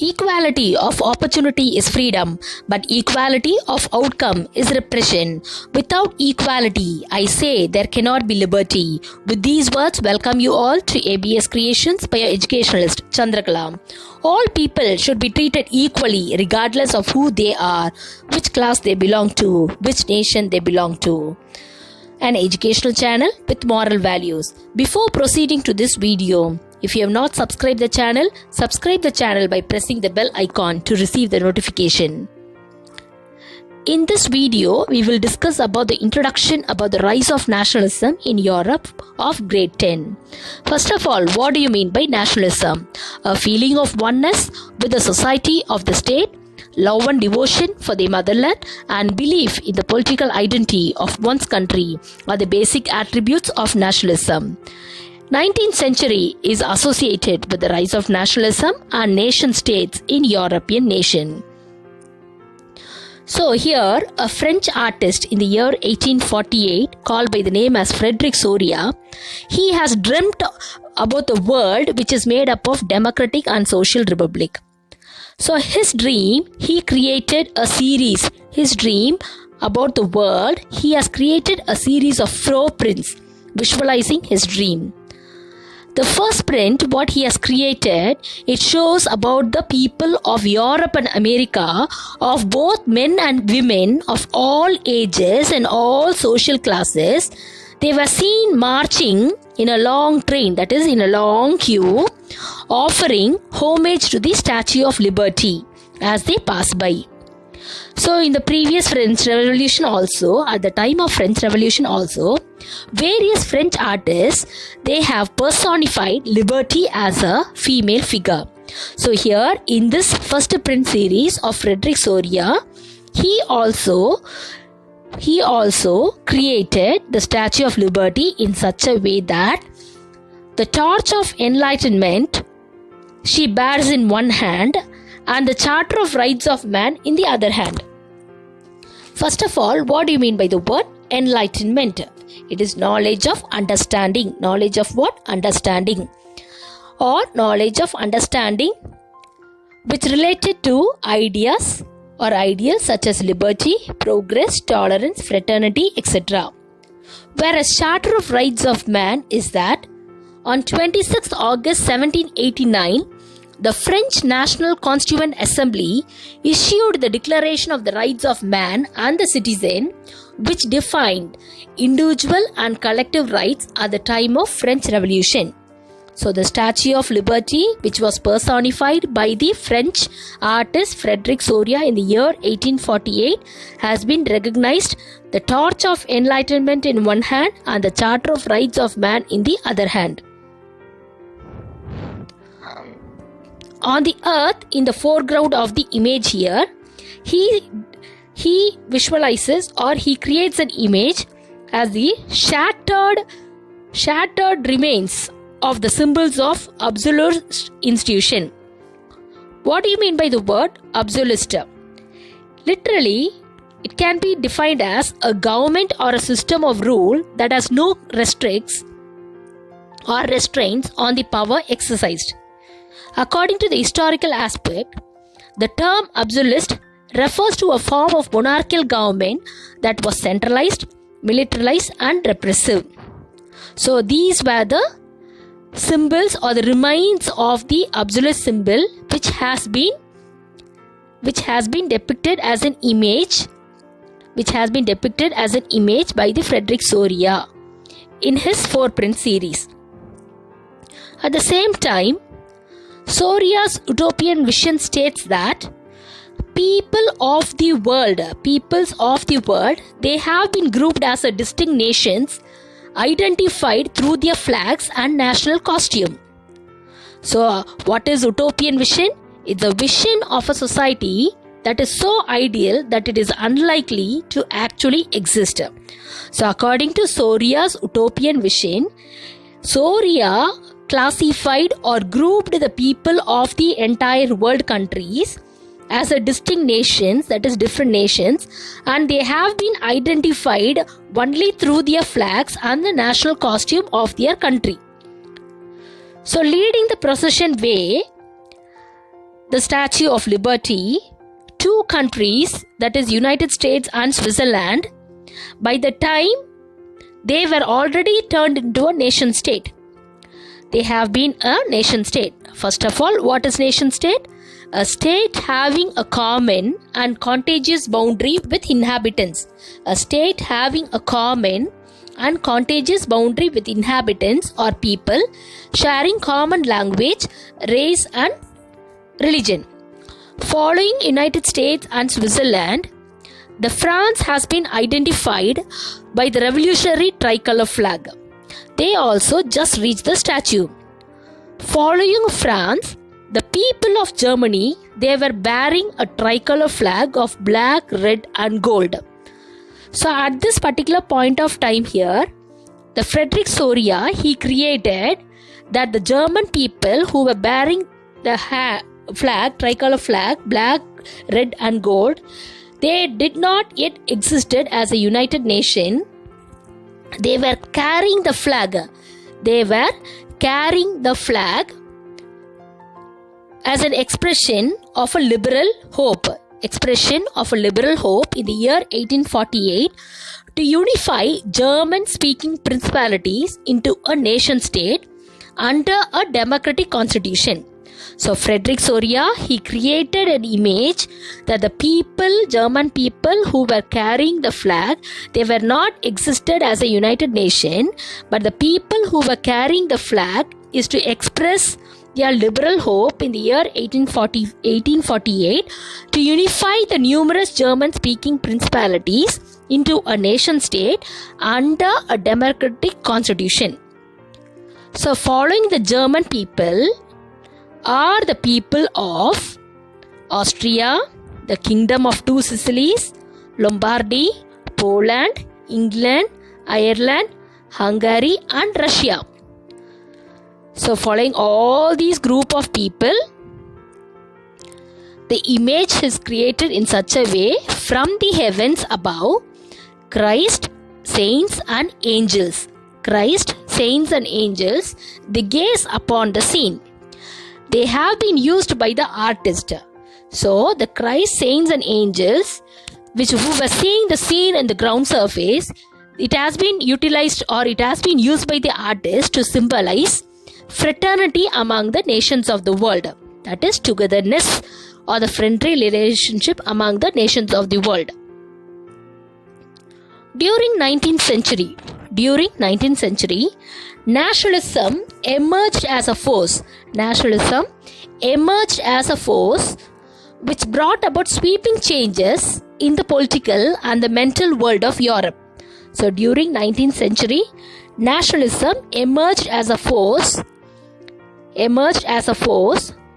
Equality of opportunity is freedom, but equality of outcome is repression. Without equality, I say there cannot be liberty. With these words, welcome you all to ABS Creations by your educationalist Chandrakala. All people should be treated equally regardless of who they are, which class they belong to, which nation they belong to. An educational channel with moral values. Before proceeding to this video, if you have not subscribed the channel, subscribe the channel by pressing the bell icon to receive the notification. In this video, we will discuss about the introduction about the rise of nationalism in Europe of grade 10. First of all, what do you mean by nationalism? A feeling of oneness with the society of the state, love and devotion for the motherland, and belief in the political identity of one's country are the basic attributes of nationalism. 19th century is associated with the rise of nationalism and nation states in European nation. So here, a French artist in the year 1848 called by the name as Frederick Soria, he has dreamt about the world which is made up of democratic and social republic. So his dream, he created a series. His dream about the world, he has created a series of 4 prints visualizing his dream. The first print, what he has created, it shows about the people of Europe and America, of both men and women of all ages and all social classes. They were seen marching in a long train, that is in a long queue, offering homage to the Statue of Liberty as they pass by. So in the previous French Revolution also, at the time of French Revolution also, various French artists, they have personified liberty as a female figure. So here in this first print series of Frederick Soria, he also created the Statue of Liberty in such a way that the torch of enlightenment she bears in one hand and the Charter of Rights of Man in the other hand. First of all, what do you mean by the word enlightenment? It is knowledge of understanding. Knowledge of what? Understanding. Or knowledge of understanding which related to ideas or ideals such as liberty, progress, tolerance, fraternity, etc. Whereas Charter of Rights of Man is that on 26 August 1789, the French National Constituent Assembly issued the Declaration of the Rights of Man and the Citizen, which defined individual and collective rights at the time of French Revolution. So the Statue of Liberty, which was personified by the French artist Frederick Soria in the year 1848, has been recognized, the torch of enlightenment in one hand and the Charter of Rights of Man in the other hand. On the earth, in the foreground of the image here, he visualizes or he creates an image as the shattered remains of the symbols of absolute institution. What do you mean by the word absolute? Literally, it can be defined as a government or a system of rule that has no restraints on the power exercised. According to the historical aspect, the term absolute refers to a form of monarchical government that was centralized, militarized and repressive. So these were the symbols or the remains of the absolute symbol which has been depicted as an image by the Frederick Soria in his 4-print series. At the same time, Soria's utopian vision states that peoples of the world, they have been grouped as a distinct nations identified through their flags and national costume. So, what is utopian vision? It's a vision of a society that is so ideal that it is unlikely to actually exist. So, according to Soria's utopian vision, Soria classified or grouped the people of the entire world countries as a distinct nations, that is different nations, and they have been identified only through their flags and the national costume of their country. So leading the procession way, the Statue of Liberty, two countries, that is United States and Switzerland, by the time they were already turned into a nation state. They have been a nation state. First of all, what is nation state? A state having a common and contiguous boundary with inhabitants. A state having a common and contiguous boundary with inhabitants or people sharing common language, race and religion. Following United States and Switzerland, the France has been identified by the revolutionary tricolor flag. They also just reached the statue. Following France, the people of Germany, they were bearing a tricolor flag of black, red and gold. So at this particular point of time here, the Frederick Soria, he created that the German people who were bearing the flag, tricolor flag, black, red and gold, they did not yet existed as a united nation. They were carrying the flag. They were carrying the flag as an expression of a liberal hope. Expression of a liberal hope in the year 1848 to unify German-speaking principalities into a nation state under a democratic constitution. So Frederick Soria, he created an image that the people, German people who were carrying the flag, they were not existed as a united nation, but the people who were carrying the flag is to express their liberal hope in the year 1848 to unify the numerous German-speaking principalities into a nation state under a democratic constitution. So following the German people are the people of Austria, the Kingdom of Two Sicilies, Lombardy, Poland, England, Ireland, Hungary and Russia. So following all these group of people, the image is created in such a way from the heavens above, Christ, saints and angels. Christ, saints and angels, they gaze upon the scene. They have been used by the artist. So the Christ, saints and angels, who were seeing the scene in the ground surface, it has been utilized or it has been used by the artist to symbolize fraternity among the nations of the world. That is togetherness or the friendly relationship among the nations of the world. During 19th century, nationalism emerged as a force. Nationalism emerged as a force which brought about sweeping changes in the political and the mental world of Europe. So during 19th century, nationalism emerged as a force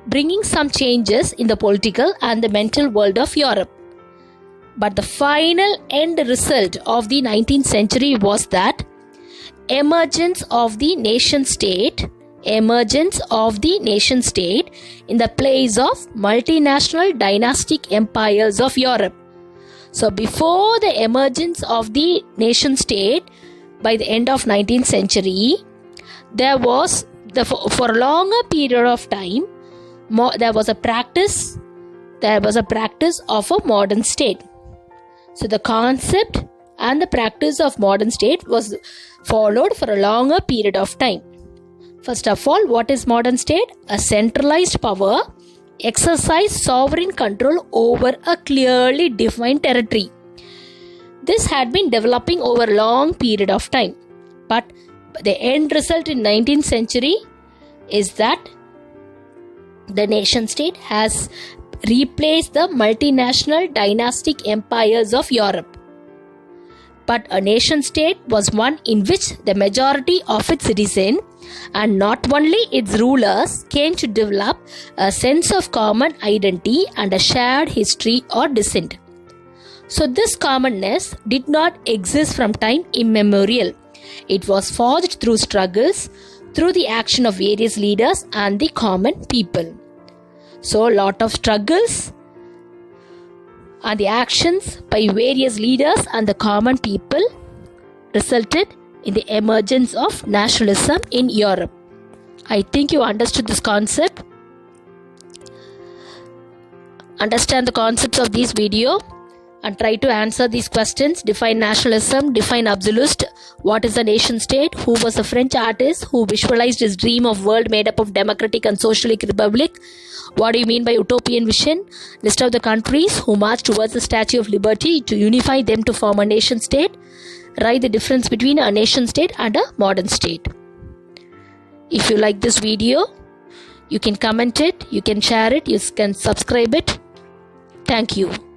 bringing some changes in the political and the mental world of Europe. But the final end result of the 19th century was that emergence of the nation state in the place of multinational dynastic empires of Europe. So before the emergence of the nation state by the end of 19th century, there was for a longer period of time there was a practice of a modern state. So the concept and the practice of modern state was followed for a longer period of time. First of all, what is modern state? A centralized power exercise sovereign control over a clearly defined territory. This had been developing over a long period of time. But the end result in 19th century is that the nation state has replaced the multinational dynastic empires of Europe. But a nation state was one in which the majority of its citizens and not only its rulers came to develop a sense of common identity and a shared history or descent. So this commonness did not exist from time immemorial. It was forged through struggles, through the action of various leaders and the common people. So a lot of struggles and the actions by various leaders and the common people resulted in the emergence of nationalism in Europe. I think you understood this concept. understand the concepts of this video and try to answer these questions. Define nationalism, define absolutist, what is a nation state, who was a French artist who visualized his dream of world made up of democratic and socialist republic, what do you mean by utopian vision, list of the countries who marched towards the Statue of Liberty to unify them to form a nation state, write the difference between a nation state and a modern state. If you like this video, you can comment it, you can share it, you can subscribe it. Thank you.